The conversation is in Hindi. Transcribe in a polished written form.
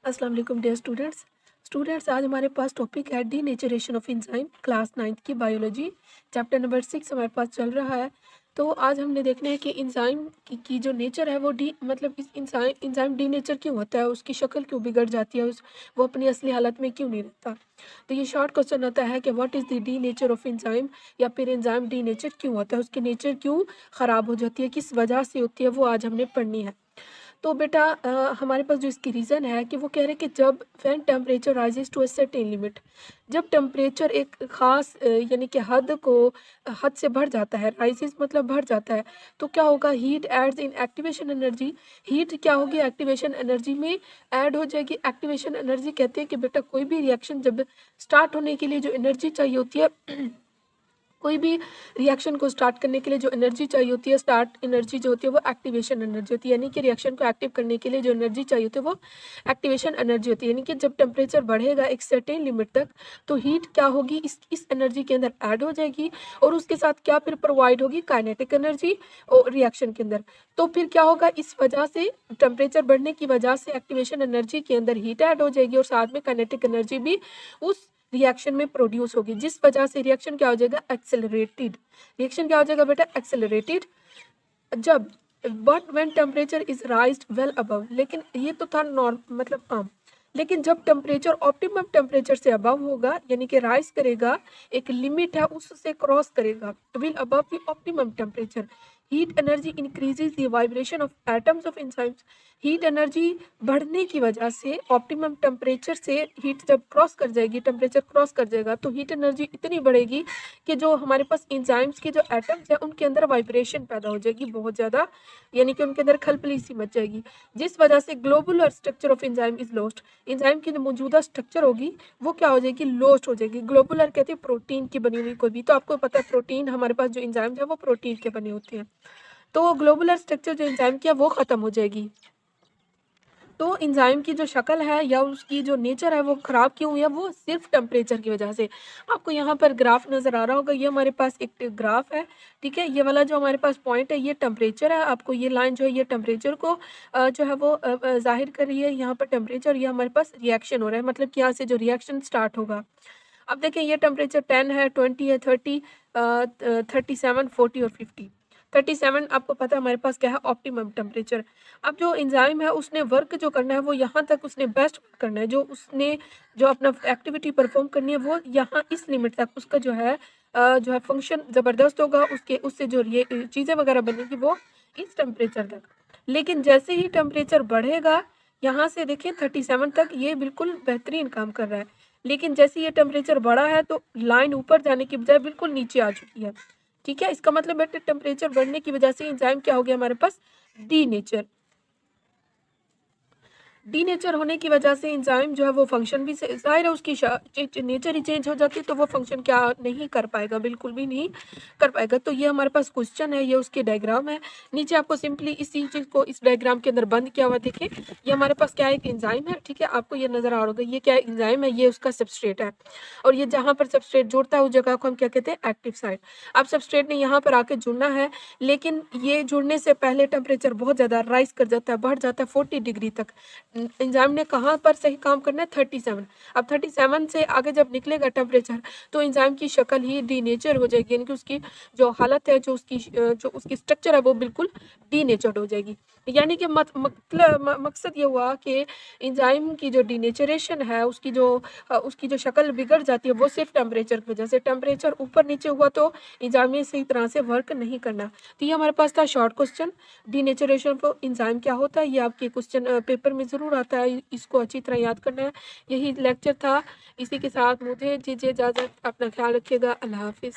अस्सलाम वालेकुम डियर स्टूडेंट्स आज हमारे पास टॉपिक है denaturation of enzyme class 9th की बायोलॉजी चैप्टर नंबर 6 हमारे पास चल रहा है। तो आज हमने देखना है कि एंजाइम की जो नेचर है वो इस एंजाइम डीनेचर क्यों होता है, उसकी शक्ल क्यों बिगड़ जाती है, वो अपनी असली हालत में क्यों नहीं रहता। तो ये शॉर्ट क्वेश्चन होता है कि what is the D nature of enzyme, या फिर एंजाइम डी नेचर क्यों होता है, उसकी नेचर क्यों ख़राब हो जाती है, किस वजह से होती है, वो आज हमने पढ़नी है। तो बेटा हमारे पास जो इसकी रीज़न है कि वो कह रहे हैं कि जब when temperature rises to a certain limit, जब टेम्परेचर एक ख़ास यानी कि हद से बढ़ जाता है, राइजेस मतलब बढ़ जाता है, तो क्या होगा, हीट एड्स इन एक्टिवेशन एनर्जी। हीट क्या होगी, एक्टिवेशन एनर्जी में ऐड हो जाएगी। एक्टिवेशन एनर्जी कहते हैं कि बेटा कोई भी रिएक्शन जब स्टार्ट होने के लिए जो एनर्जी चाहिए होती है कोई भी रिएक्शन को स्टार्ट करने के लिए जो एनर्जी चाहिए होती है, स्टार्ट एनर्जी जो होती है वो एक्टिवेशन एनर्जी होती है, यानी कि रिएक्शन को एक्टिव करने के लिए जो एनर्जी चाहिए होती है वो एक्टिवेशन एनर्जी होती है। यानी कि जब टेम्परेचर बढ़ेगा एक सर्टेन लिमिट तक, तो हीट क्या होगी, इस एनर्जी के अंदर ऐड हो जाएगी, और उसके साथ क्या फिर प्रोवाइड होगी, काइनेटिक एनर्जी और रिएक्शन के अंदर। तो फिर क्या होगा, इस वजह से टेम्परेचर बढ़ने की वजह से एक्टिवेशन एनर्जी के अंदर हीट ऐड हो जाएगी, और साथ में काइनेटिक एनर्जी भी उस रिएक्शन में प्रोड्यूस होगी, जिस वजह से रिएक्शन क्या हो जाएगा, एक्सेलरेटेड। रिएक्शन क्या हो जाएगा बेटा, एक्सेलरेटेड। जब but when temperature is राइज्ड well above, लेकिन ये तो था नॉर्म मतलब आम, लेकिन जब टेम्परेचर ऑप्टिमम टेम्परेचर से अबव होगा, यानी कि राइज करेगा, एक लिमिट है उससे क्रॉस करेगा, will above the optimum temperature, heat energy increases the vibration of atoms of enzymes. Heat energy बढ़ने की वजह से ऑप्टिमम टेम्परेचर से हीट जब क्रॉस कर जाएगी, टेम्परेचर क्रॉस कर जाएगा, तो हीट एनर्जी इतनी बढ़ेगी कि जो हमारे पास एंजाइम्स के जो एटम्स है उनके अंदर वाइब्रेशन पैदा हो जाएगी बहुत ज़्यादा, यानी कि उनके अंदर खलबली सी मच जाएगी, जिस वजह से globular structure of enzyme is lost. Enzyme की जो मौजूदा स्ट्रक्चर होगी वो क्या हो जाएगी, लॉस्ट हो जाएगी। ग्लोबुलर कहते हैं प्रोटीन की बनी हुई कोई भी, तो आपको पता है प्रोटीन, हमारे पास जो एंजाइम है वो प्रोटीन के बने होते हैं, तो ग्लोबुलर स्ट्रक्चर जो एंजाइम की है वो ख़त्म हो जाएगी। तो एंजाइम की जो शक्ल है या उसकी जो नेचर है वो ख़राब क्यों हुई है, वो सिर्फ टेम्परेचर की वजह से। आपको यहाँ पर ग्राफ नज़र आ रहा होगा, ये हमारे पास एक ग्राफ है, ठीक है। ये वाला जो हमारे पास पॉइंट है ये टेम्परेचर है, आपको ये लाइन जो है ये टेम्परेचर को जो है वो जाहिर कर रही है। यहाँ पर टेम्परेचर, ये हमारे पास रिएक्शन हो रहा है, मतलब कि यहाँ से जो रिएक्शन स्टार्ट होगा। अब देखें ये टेम्परेचर 10 है, 20 है, 30, 37, 40 और 50। 37 आपको पता है हमारे पास क्या है, ऑप्टिमम टेम्परेचर। अब जो एंजाइम है उसने वर्क जो करना है वो यहाँ तक उसने बेस्ट करना है, जो अपना एक्टिविटी परफॉर्म करनी है वो यहाँ इस लिमिट तक उसका जो है फंक्शन ज़बरदस्त होगा, उसके उससे जो ये चीज़ें वगैरह बनेगी वो इस टेम्परेचर तक। लेकिन जैसे ही टेम्परेचर बढ़ेगा, यहाँ से देखें 37 तक ये बिल्कुल बेहतरीन काम कर रहा है, लेकिन जैसे ये टेम्परेचर बढ़ा है तो लाइन ऊपर जाने की बजाय बिल्कुल नीचे आ चुकी है, ठीक है। इसका मतलब बेटे टेम्परेचर बढ़ने की वजह से एंजाइम क्या हो गया हमारे पास, डी नेचर। डी नेचर होने की वजह से एंजाइम जो है वो फंक्शन भी ज़ाहिर है उसकी नेचर ही चेंज हो जाती है, तो वो फंक्शन क्या नहीं कर पाएगा, बिल्कुल भी नहीं कर पाएगा। तो ये हमारे पास क्वेश्चन है, ये उसके डायग्राम है। नीचे आपको सिंपली इसी चीज़ को इस डायग्राम के अंदर बंद किया हुआ देखें, ये हमारे पास क्या है, एक एंजाइम है, ठीक है। आपको ये नज़र आ रहा होगा, ये क्या है, एंजाइम है, ये उसका सबस्ट्रेट है, और ये जहाँ पर सबस्ट्रेट जुड़ता है उस जगह को हम क्या कहते हैं, एक्टिव साइट। अब सबस्ट्रेट ने यहाँ पर आके जुड़ना है, लेकिन ये जुड़ने से पहले टेम्परेचर बहुत ज़्यादा राइज कर जाता है, बढ़ जाता है 40 डिग्री तक। एंजाइम ने कहाँ पर सही काम करना है, 37। अब 37 से आगे जब निकलेगा टेम्परेचर, तो एंजाइम की शक्ल ही डीनेचर हो जाएगी, यानी कि उसकी जो हालत है, जो उसकी स्ट्रक्चर है वो बिल्कुल डीनेचर्ड हो जाएगी। यानी कि मतलब मकसद ये हुआ कि एंजाइम की जो डीनेचरेशन है, उसकी जो शक्ल बिगड़ जाती है वो सिर्फ टेम्परेचर की वजह से। टेम्परेचर ऊपर नीचे हुआ तो एंजाइम ने सही तरह से वर्क नहीं करना। तो ये हमारे पास था short question, denaturation of enzyme क्या होता है, ये आपके क्वेश्चन पेपर में ज़रूर आता है, इसको अच्छी तरह याद करना है। यही लेक्चर था, इसी के साथ मुझे दीजिए इजाज़त, अपना ख्याल रखिएगा, अल्लाह हाफिज़।